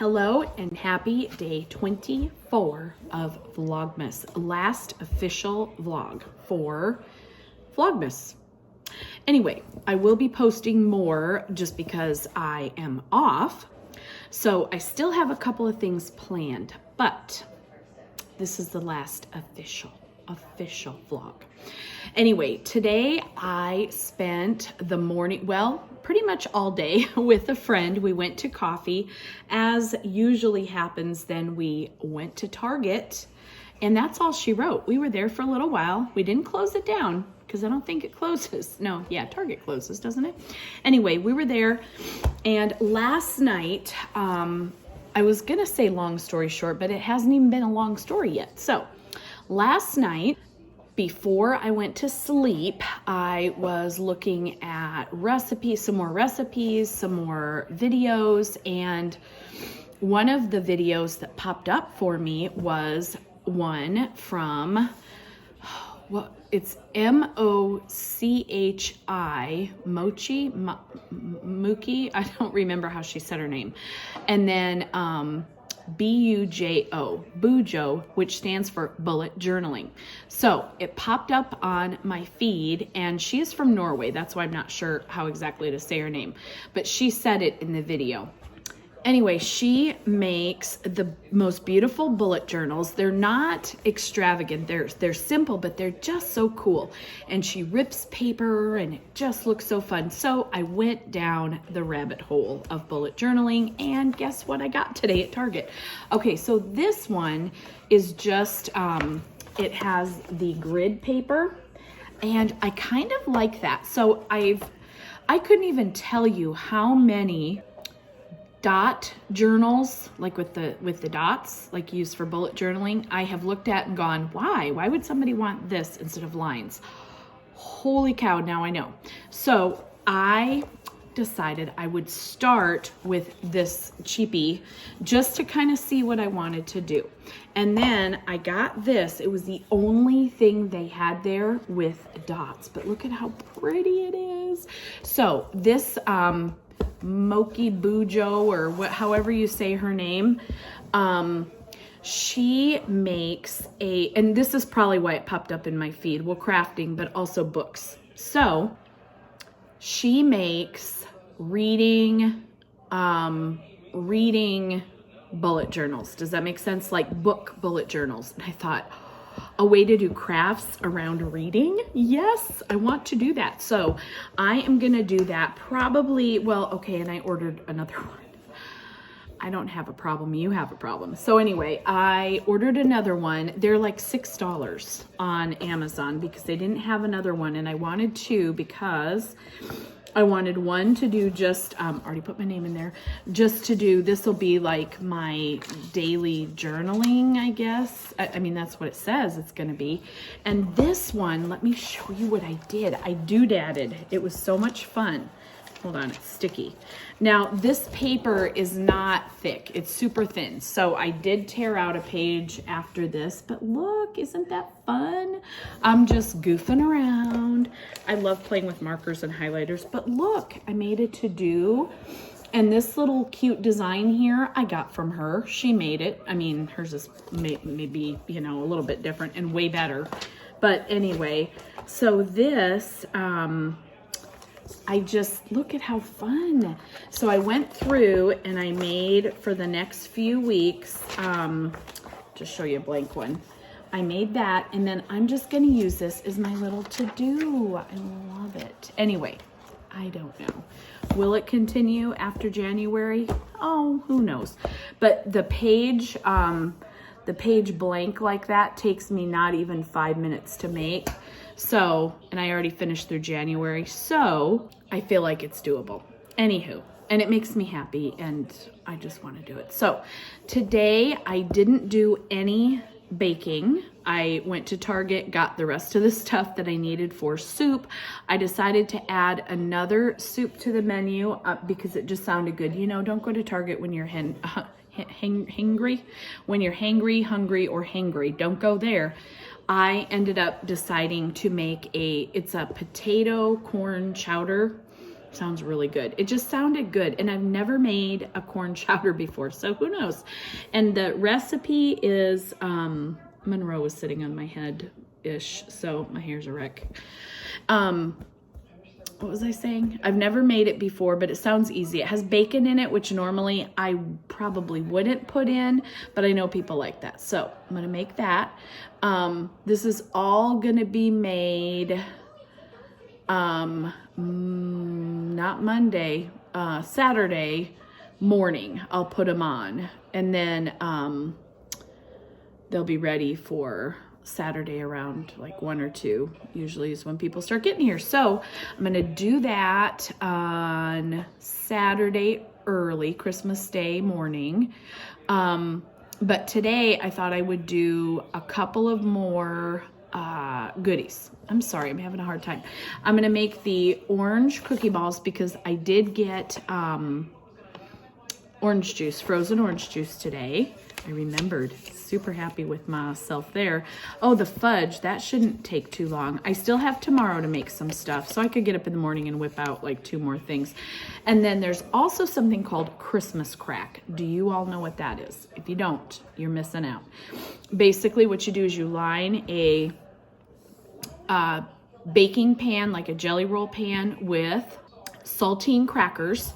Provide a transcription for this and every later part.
Hello and happy day 24 of Vlogmas. Last official vlog for Vlogmas. Anyway, I will be posting more just because I am off. So I still have a couple of things planned, but this is the last official vlog. Anyway, today I spent the morning, well, pretty much all day with a friend. We went to coffee. As usually happens, then we went to Target, and that's all she wrote. We were there for a little while. We didn't close it down because I don't think it closes. No, yeah, Target closes, doesn't it? Anyway, we were there, and last night, I was gonna say long story short, but it hasn't even been a long story yet. So last night, before I went to sleep, I was looking at recipes, some more videos, and one of the videos that popped up for me was one from, well, it's M-O-C-H-I, Mookie, I don't remember how she said her name, and then B-U-J-O, Bujo, which stands for bullet journaling. So it popped up on my feed, and she is from Norway. That's why I'm not sure how exactly to say her name, but she said it in the video. Anyway, she makes the most beautiful bullet journals. They're not extravagant. They're simple, but they're just so cool. And she rips paper, and it just looks so fun. So I went down the rabbit hole of bullet journaling, and guess what I got today at Target? Okay, so this one is just, it has the grid paper, and I kind of like that. So I couldn't even tell you how many dot journals, like with the dots, like used for bullet journaling, I have looked at and gone, why would somebody want this instead of lines? Holy cow, now I know. So I decided I would start with this cheapie just to kind of see what I wanted to do. And then I got this. It was the only thing they had there with dots, but look at how pretty it is. So this Moki Bujo, or however you say her name, she makes and this is probably why it popped up in my feed, well, crafting, but also books. So she makes reading bullet journals. Does that make sense? Like book bullet journals. And I thought, a way to do crafts around reading? Yes, I want to do that. So I am gonna do that probably, well, okay, and I ordered another one. I don't have a problem, you have a problem. So anyway, I ordered another one. They're like $6 on Amazon because they didn't have another one, and I wanted two because I wanted one to do just, already put my name in there, just to do, this will be like my daily journaling, I guess. I mean, that's what it says it's gonna be. And this one, let me show you what I did. I doodadded. It was so much fun. Hold on, it's sticky. Now, this paper is not thick. It's super thin. So I did tear out a page after this, but look, isn't that fun? I'm just goofing around. I love playing with markers and highlighters, but look, I made a to-do. And this little cute design here, I got from her. She made it. I mean, hers is maybe, you know, a little bit different and way better. But anyway, so this, I just, look at how fun. So I went through and I made for the next few weeks, just show you a blank one. I made that, and then I'm just gonna use this as my little to-do. I love it. Anyway, I don't know. Will it continue after January? Oh, who knows? But the page blank like that takes me not even 5 minutes to make. So, and I already finished through January, so I feel like it's doable. Anywho, and it makes me happy, and I just want to do it. So today I didn't do any baking. I went to Target, got the rest of the stuff that I needed for soup. I decided to add another soup to the menu because it just sounded good. You know, don't go to Target when you're hangry. When you're hangry, hungry, or hangry, don't go there. I ended up deciding to make it's a potato corn chowder Sounds really good. It just sounded good. And I've never made a corn chowder before, so who knows? And the recipe is, Monroe was sitting on my head-ish, so my hair's a wreck. What was I saying? I've never made it before, but it sounds easy. It has bacon in it, which normally I probably wouldn't put in, but I know people like that. So I'm going to make that. This is all going to be made, not Monday, Saturday morning. I'll put them on, and then they'll be ready for Saturday around like 1 or 2 usually is when people start getting here. So I'm gonna do that on Saturday early, Christmas Day morning. But today I thought I would do a couple of more goodies. I'm sorry, I'm having a hard time. I'm gonna make the orange cookie balls because I did get orange juice, frozen orange juice today. I remembered. Super happy with myself there. Oh, the fudge, that shouldn't take too long. I still have tomorrow to make some stuff, so I could get up in the morning and whip out like 2 more things. And then there's also something called Christmas crack. Do you all know what that is? If you don't, you're missing out. Basically, what you do is you line a baking pan, like a jelly roll pan, with saltine crackers.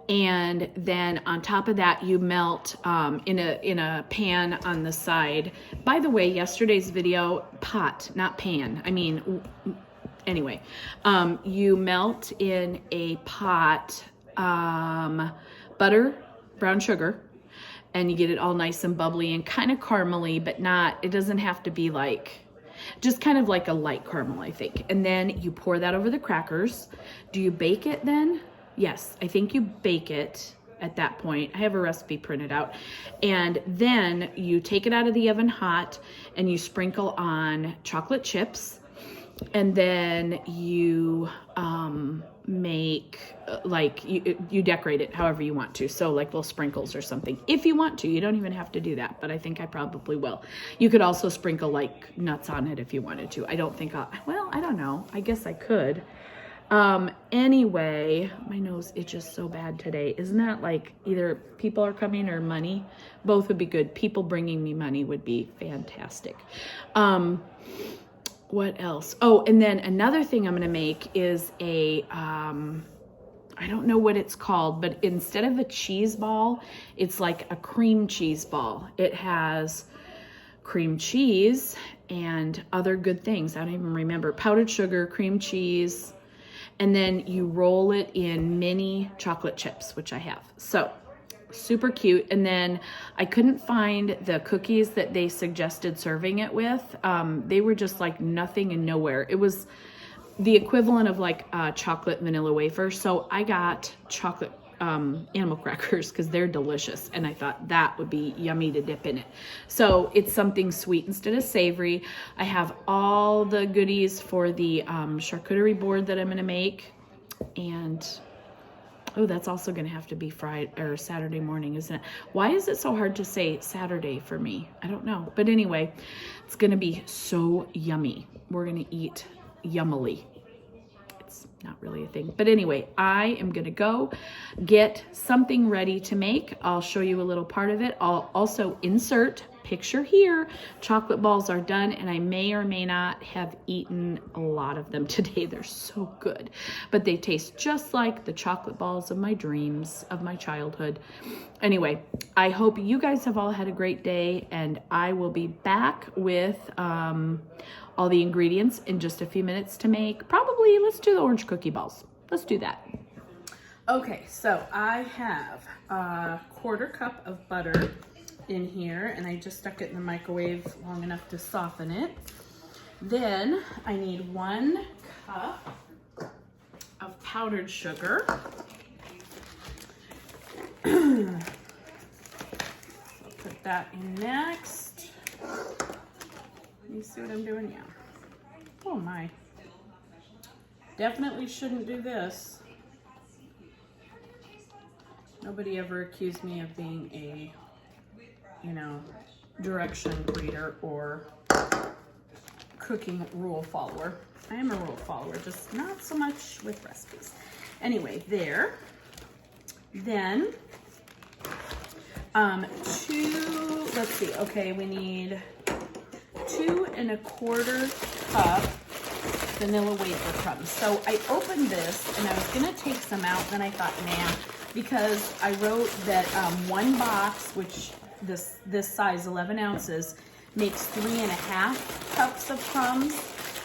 And then on top of that, you melt in a pan on the side. By the way, yesterday's video, pot, not pan. I mean, anyway, you melt in a pot butter, brown sugar, and you get it all nice and bubbly and kind of caramely, but not, it doesn't have to be like, just kind of like a light caramel, I think. And then you pour that over the crackers. Do you bake it then? Yes, I think you bake it at that point. I have a recipe printed out. And then you take it out of the oven hot and you sprinkle on chocolate chips. And then you make, like, you decorate it however you want to. So like little sprinkles or something. If you want to, you don't even have to do that, but I think I probably will. You could also sprinkle like nuts on it if you wanted to. I don't think well, I don't know. I guess I could. Anyway, my nose itches so bad today. Isn't that like either people are coming or money? Both would be good. People bringing me money would be fantastic. What else? Oh, and then another thing I'm going to make is a, I don't know what it's called, but instead of a cheese ball, it's like a cream cheese ball. It has cream cheese and other good things. I don't even remember. Powdered sugar, cream cheese, and then you roll it in mini chocolate chips, which I have. So super cute. And then I couldn't find the cookies that they suggested serving it with. They were just like nothing and nowhere. It was the equivalent of like a chocolate vanilla wafer. So I got chocolate animal crackers because they're delicious, and I thought that would be yummy to dip in it. So it's something sweet instead of savory. I have all the goodies for the charcuterie board that I'm going to make, and oh, that's also going to have to be Friday or Saturday morning, isn't it? Why is it so hard to say Saturday for me? I don't know, but anyway, it's going to be so yummy. We're going to eat yummily. Not really a thing. But anyway, I am going to go get something ready to make. I'll show you a little part of it. I'll also insert, picture here, chocolate balls are done, and I may or may not have eaten a lot of them today. They're so good. But they taste just like the chocolate balls of my dreams, of my childhood. Anyway, I hope you guys have all had a great day, and I will be back with all the ingredients in just a few minutes to make. Probably, let's do the orange cookie balls. Let's do that. Okay, so I have a 1/4 cup of butter in here, and I just stuck it in the microwave long enough to soften it. Then I need 1 cup of powdered sugar. So I'll put that in next. You see what I'm doing? Yeah. Oh my. Definitely shouldn't do this. Nobody ever accused me of being a, direction reader or cooking rule follower. I am a rule follower, just not so much with recipes. Anyway, there. Then, let's see, okay, we need 2 1/4 cup vanilla wafer crumbs. So I opened this and I was gonna take some out, then I thought, nah, because I wrote that 1 box, which this size, 11 ounces, makes 3 1/2 cups of crumbs.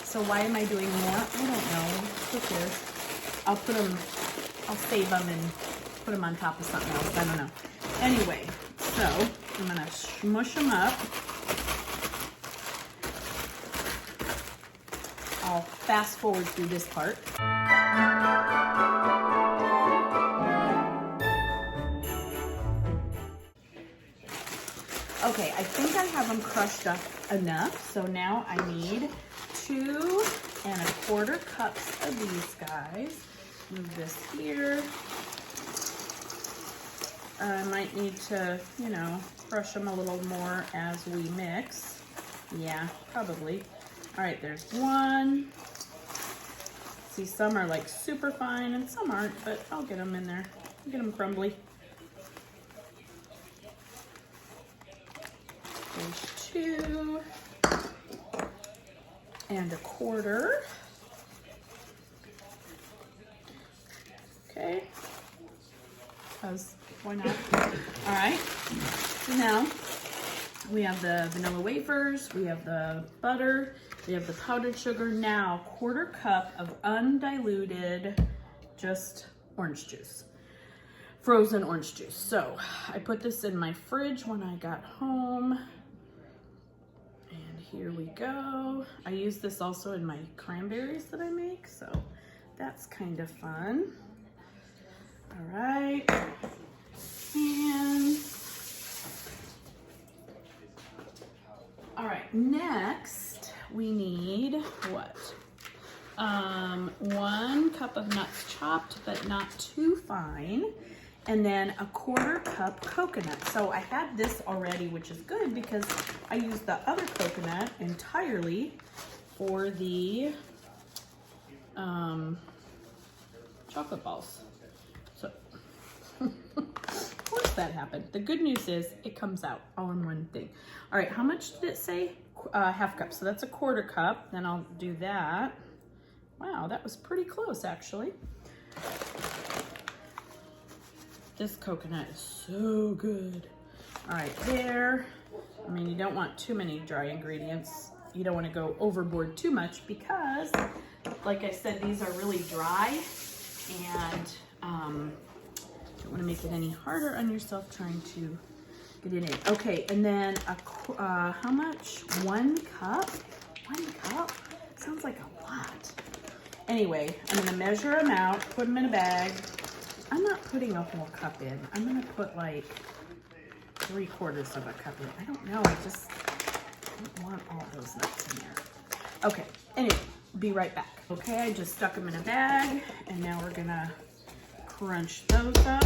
So why am I doing more? I don't know. Who cares? I'll save them and put them on top of something else. I don't know. Anyway, so I'm gonna smush them up. I'll fast forward through this part. Okay, I think I have them crushed up enough. So now I need 2 1/4 cups of these guys. Move this here. I might need to, you know, crush them a little more as we mix. Yeah, probably. All right, there's 1. See, some are like super fine and some aren't, but I'll get them in there. I'll get them crumbly. There's 2 1/4. Okay. Because why not? All right. So now we have the vanilla wafers, we have the butter, we have the powdered sugar. Now, 1/4 cup of undiluted, just orange juice, frozen orange juice. So I put this in my fridge when I got home. And here we go. I use this also in my cranberries that I make, so that's kind of fun. All right. And all right, next we need what? 1 cup of nuts chopped, but not too fine. And then 1/4 cup coconut. So I had this already, which is good because I used the other coconut entirely for the chocolate balls. So of course that happened. The good news is it comes out all in one thing. All right, how much did it say? 1/2 cup. So that's 1/4 cup. Then I'll do that. Wow, that was pretty close actually. This coconut is so good. All right, there. I mean, you don't want too many dry ingredients. You don't want to go overboard too much because, like I said, these are really dry, and don't want to make it any harder on yourself trying to get it in. Okay, and then how much? 1 cup? 1 cup? Sounds like a lot. Anyway, I'm gonna measure them out, put them in a bag. I'm not putting a whole cup in. I'm gonna put like 3/4 of a cup in. I don't know, I just don't want all those nuts in there. Okay, anyway, be right back. Okay, I just stuck them in a bag, and now we're gonna crunch those up.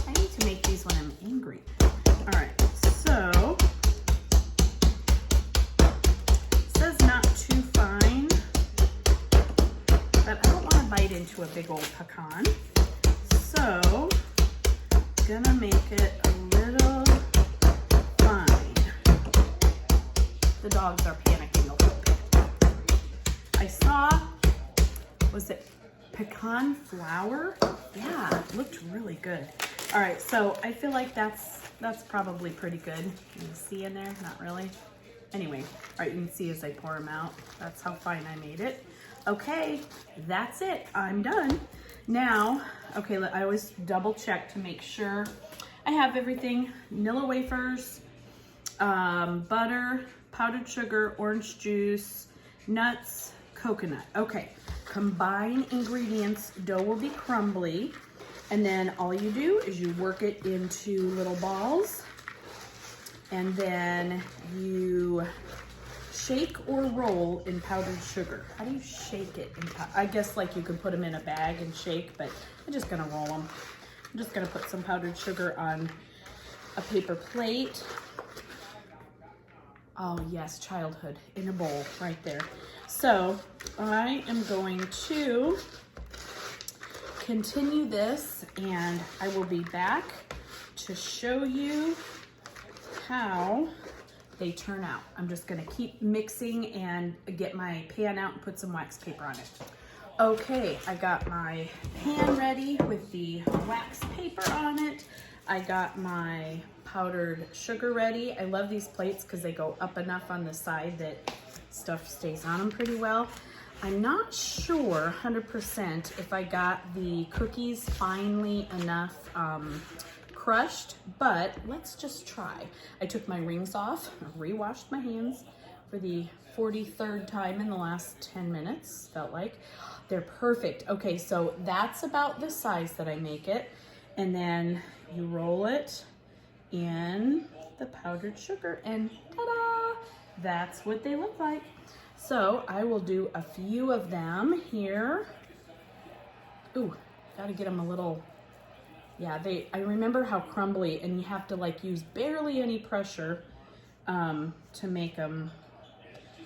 I need to make these when I'm angry. All right, so it says not too fine, but I don't want to bite into a big old pecan, so I'm gonna make it a little fine. The dogs are panicking a little bit. I saw, was it pecan flour? Yeah, it looked really good. All right, so I feel like that's probably pretty good. Can you see in there? Not really. Anyway, all right, you can see as I pour them out. That's how fine I made it. Okay, that's it. I'm done. Now, okay, I always double check to make sure I have everything. Vanilla wafers, butter, powdered sugar, orange juice, nuts, coconut. Okay, combine ingredients. Dough will be crumbly. And then all you do is you work it into little balls, and then you shake or roll in powdered sugar. How do you shake it? I guess like you could put them in a bag and shake, but I'm just gonna roll them. I'm just gonna put some powdered sugar on a paper plate. Oh yes, childhood in a bowl right there. So I am going to continue this, and I will be back to show you how they turn out. I'm just gonna keep mixing and get my pan out and put some wax paper on it. Okay, I got my pan ready with the wax paper on it. I got my powdered sugar ready. I love these plates because they go up enough on the side that stuff stays on them pretty well. I'm not sure 100% if I got the cookies finely enough crushed, but let's just try. I took my rings off, re-washed my hands for the 43rd time in the last 10 minutes, felt like. They're perfect. Okay, so that's about the size that I make it. And then you roll it in the powdered sugar and ta-da! That's what they look like. So I will do a few of them here. Ooh, gotta get them a little, yeah, I remember how crumbly, and you have to like use barely any pressure to make them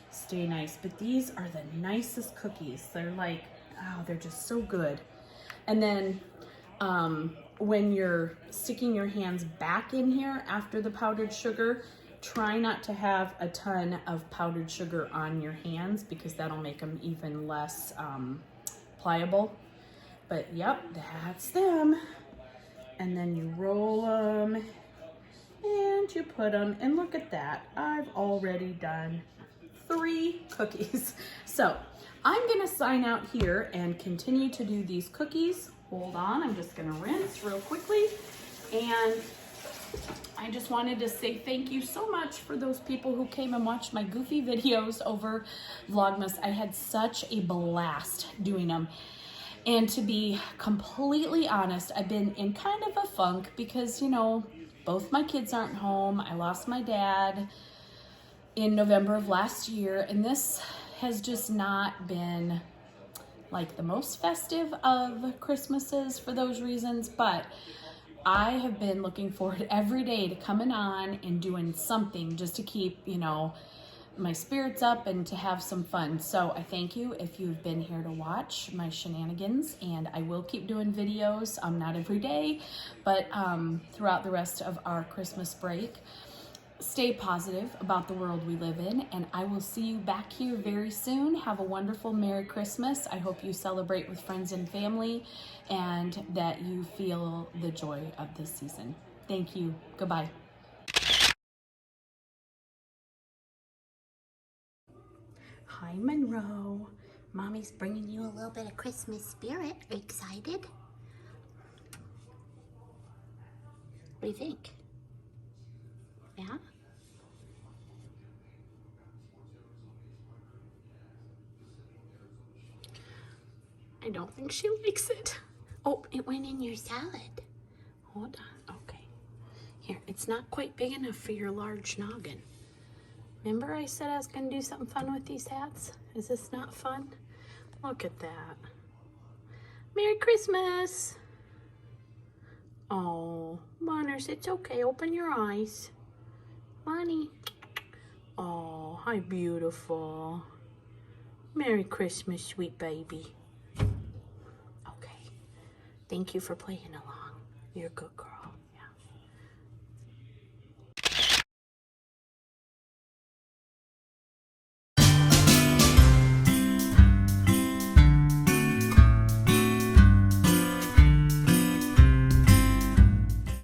stay nice. But these are the nicest cookies. They're like, oh, they're just so good. And then when you're sticking your hands back in here after the powdered sugar, try not to have a ton of powdered sugar on your hands because that'll make them even less pliable. But yep, that's them. And then you roll them and you put them, and look at that. I've already done 3 cookies. So I'm gonna sign out here and continue to do these cookies. Hold on, I'm just gonna rinse real quickly. And I just wanted to say thank you so much for those people who came and watched my goofy videos over Vlogmas. I had such a blast doing them. And to be completely honest, I've been in kind of a funk because, you know, both my kids aren't home. I lost my dad in November of last year, and this has just not been like the most festive of Christmases for those reasons, but I have been looking forward every day to coming on and doing something just to keep, you know, my spirits up and to have some fun. So I thank you if you've been here to watch my shenanigans, and I will keep doing videos, not every day, but throughout the rest of our Christmas break. Stay positive about the world we live in, and I will see you back here very soon. Have a wonderful Merry Christmas. I hope you celebrate with friends and family and that you feel the joy of this season. Thank you. Goodbye. Hi, Monroe. Mommy's bringing you a little bit of Christmas spirit. Are you excited? What do you think? Yeah? I don't think she likes it. Oh, it went in your salad. Hold on. Okay. Here, it's not quite big enough for your large noggin. Remember I said I was going to do something fun with these hats? Is this not fun? Look at that. Merry Christmas! Oh, Monners, it's okay. Open your eyes. Money. Oh, how beautiful. Merry Christmas, sweet baby. Okay. Thank you for playing along. You're a good girl.